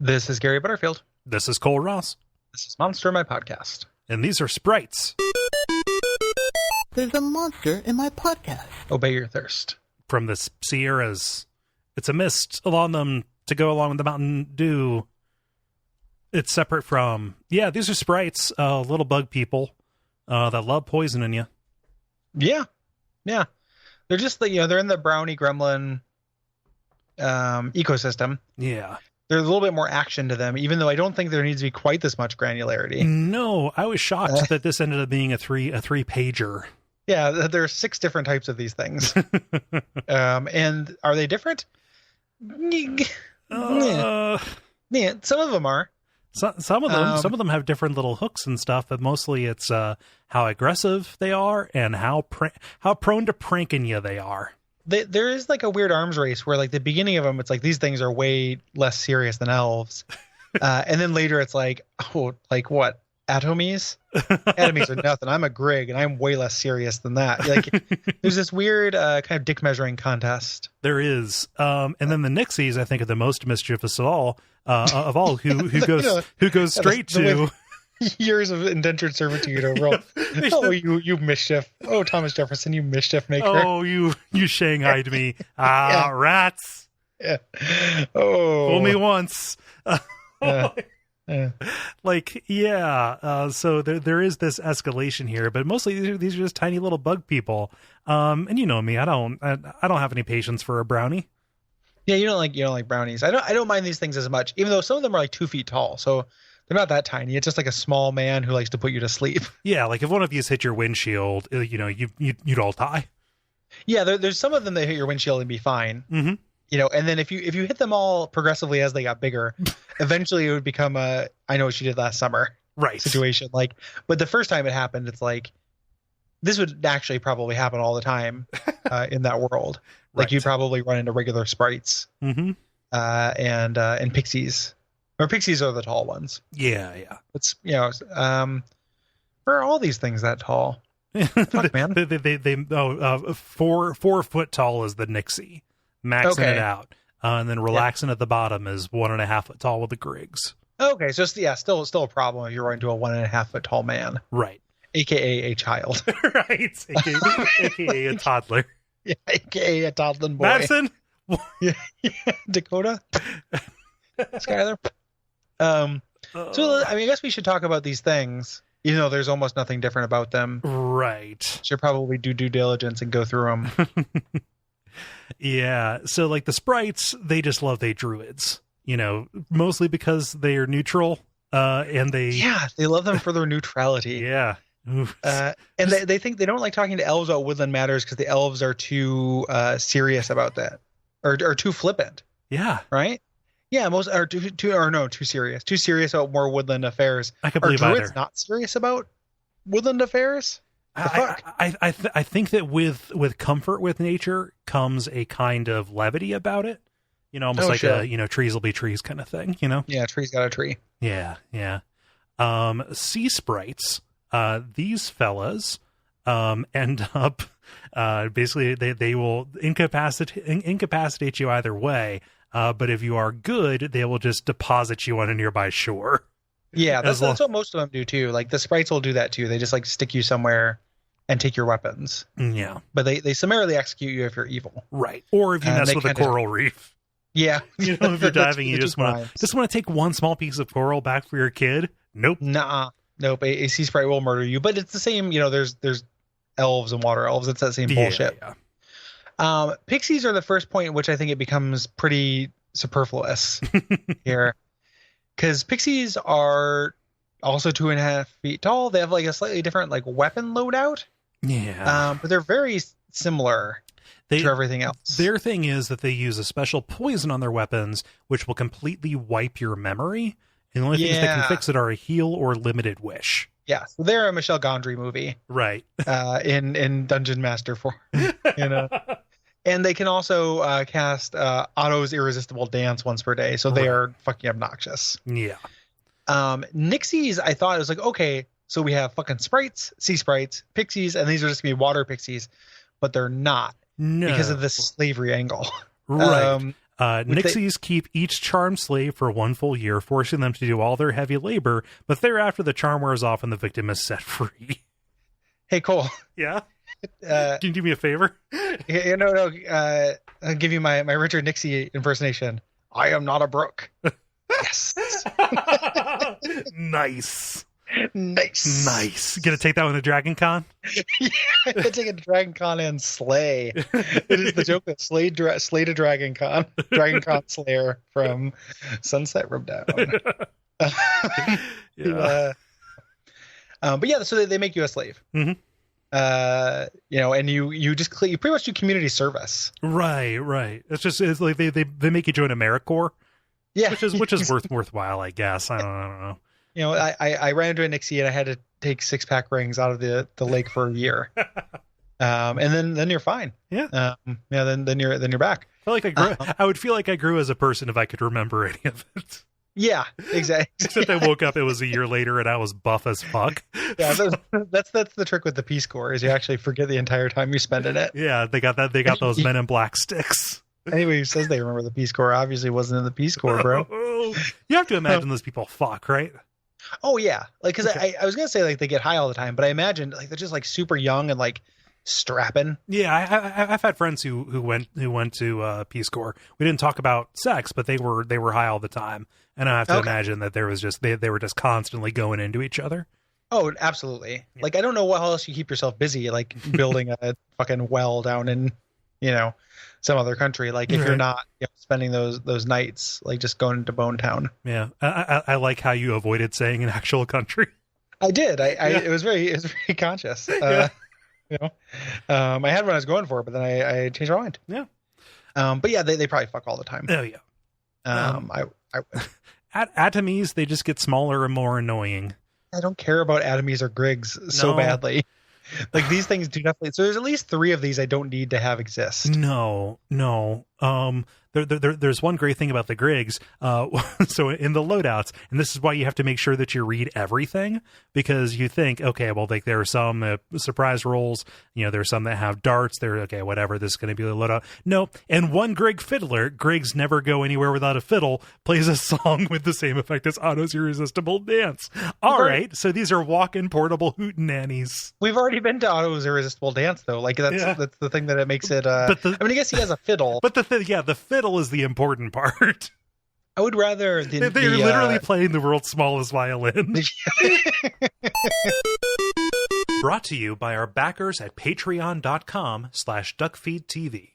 This is Gary Butterfield. This is Cole Ross. This is Monster, my podcast. And these are Sprites. There's a monster in my podcast. Obey your thirst. From the Sierras. It's a mist along them to go along with the Mountain Dew. It's separate from... Yeah, these are Sprites, little bug people that love poisoning you. Yeah. Yeah. They're just, they're in the brownie gremlin ecosystem. Yeah. There's a little bit more action to them, even though I don't think there needs to be quite this much granularity. No, I was shocked that this ended up being a three-pager. Yeah, there are 6 different types of these things. And are they different? Yeah, some of them are. Some of them have different little hooks and stuff, but mostly it's how aggressive they are and how prone to pranking you they are. There is like a weird arms race where like the beginning of them, it's like these things are way less serious than elves. And then later it's like, oh, like what? Atomies? Atomies are nothing. I'm a Grig and I'm way less serious than that. Like there's this weird kind of dick measuring contest. There is. And then the Nixies, I think, are the most mischievous of all, who goes straight to years of indentured servitude or roll. Oh, you mischief. Oh, Thomas Jefferson, you mischief maker. Oh, you shanghaied me. Ah, yeah. Rats. Yeah. Oh. Fool me once. Yeah. So there is this escalation here, but mostly these are just tiny little bug people. And you know me, I don't have any patience for a brownie. Yeah, you don't like brownies. I don't mind these things as much, even though some of them are like 2 feet tall. So they're not that tiny. It's just like a small man who likes to put you to sleep. Yeah, like if one of you's hit your windshield, you'd all die. Yeah, there's some of them that hit your windshield and be fine. Mm-hmm. And then if you hit them all progressively as they got bigger, eventually it would become a I know what you did last summer situation. Like, but the first time it happened, it's like this would actually probably happen all the time in that world. Like you'd probably run into regular Sprites, mm-hmm. and pixies. Or pixies are the tall ones. Yeah. It's where are all these things that tall? Fuck, man. They 4 foot tall is the Nixie, maxing it out, and then relaxing at the bottom is 1.5 foot tall with the Griggs. Okay, so still a problem if you're running to a 1.5 foot tall man, right? AKA a child, right? AKA a toddler. Yeah, AKA a toddling boy. Madison, yeah. Dakota, Skylar. So I guess we should talk about these things. There's almost nothing different about them. Right. Should probably do due diligence and go through them. Yeah. So like the Sprites, they just love they druids, mostly because they are neutral. And they love them for their neutrality. Yeah. And they think they don't like talking to elves about woodland matters because the elves are too serious about that or too flippant. Yeah. Right. Yeah, most are too serious. Too serious about more woodland affairs. I can believe are druids either. Not serious about woodland affairs? I think that with comfort with nature comes a kind of levity about it. Almost a trees will be trees kind of thing. Yeah, trees got a tree. Yeah. Sea Sprites, these fellas end up basically they will incapacitate you either way. But if you are good, they will just deposit you on a nearby shore. Yeah, that's what most of them do too. Like the Sprites will do that too. They just like stick you somewhere and take your weapons. Yeah. But they summarily execute you if you're evil. Right. Or if you mess with a coral reef. Yeah. If you're diving, you just want to take one small piece of coral back for your kid. Nope. Nope. A sea Sprite will murder you. But it's the same, there's elves and water elves. It's that same bullshit. Yeah. Pixies are the first point at which I think it becomes pretty superfluous here. Because pixies are also 2.5 feet tall. They have like a slightly different like weapon loadout. Yeah. But they're very similar to everything else. Their thing is that they use a special poison on their weapons, which will completely wipe your memory. And the only things that can fix it are a heal or limited wish. Yeah, so they're a Michel Gondry movie. Right. In Dungeon Master form. And they can also cast Otto's Irresistible Dance once per day. So they are fucking obnoxious. Yeah. Nixies, I thought it was like, okay, so we have fucking Sprites, Sea Sprites, Pixies, and these are just going to be water pixies. But they're not. No. Because of this slavery angle. Right. Nixies keep each charmed slave for 1 full year, forcing them to do all their heavy labor, but thereafter the charm wears off and the victim is set free. Hey, Cole. Yeah? Can you do me a favor? I'll give you my Richard Nixie impersonation. I am not a brook. Yes. Nice. Nice. Gonna take that one to Dragon Con? Yeah, I'm gonna take it to Dragon Con and slay. It is the joke that slayed a Dragon Con. Dragon Con Slayer from Sunset Rubdown. Yeah. But yeah, so they make you a slave. Mm-hmm. And you pretty much do community service. Right. It's like they make you join AmeriCorps. Yeah, which is worthwhile, I guess. I don't know. I ran into a Nixie and I had to take 6-pack rings out of the lake for a year. And then you're fine. Yeah. Then you're back. I would feel like I grew as a person if I could remember any of it. Yeah, exactly. Except I woke up, it was a year later, and I was buff as fuck. Yeah, that's the trick with the Peace Corps is you actually forget the entire time you spend in it. Yeah, they got that. They got those Men in Black sticks. Anybody who says they remember the Peace Corps obviously wasn't in the Peace Corps, bro. You have to imagine those people fuck, right? Oh yeah, like because I was gonna say like they get high all the time, but I imagine like they're just like super young and like strapping. Yeah, I've had friends who went to Peace Corps. We didn't talk about sex, but they were high all the time, and I have to imagine that there was just they were just constantly going into each other. Oh, absolutely. Yeah. Like I don't know how else you keep yourself busy, like building a fucking well down in some other country. Like if you're not spending those nights, like just going into Bone Town. Yeah, I like how you avoided saying an actual country. I did. It was very conscious. I had what I was going for, but then I changed my mind. Yeah. But yeah, they probably fuck all the time. Oh yeah. I Atomies, they just get smaller and more annoying. I don't care about Atomies or Griggs so badly. Like these things do definitely. So there's at least 3 of these I don't need to have exist. No. There's one great thing about the Griggs. So in the loadouts, and this is why you have to make sure that you read everything, because you think, okay, well, like there are some surprise rolls. There's some that have darts. They're okay, whatever. This is going to be the loadout. No, and one Grig fiddler. Grigs never go anywhere without a fiddle. Plays a song with the same effect as Otto's irresistible dance. All right, so these are walk-in portable hootenannies. We've already been to Otto's irresistible dance though. Like that's the thing that it makes it. I mean, I guess he has a fiddle. But the fiddle is the important part. I would rather they're literally playing the world's smallest violin. Brought to you by our backers at patreon.com/duckfeed.tv.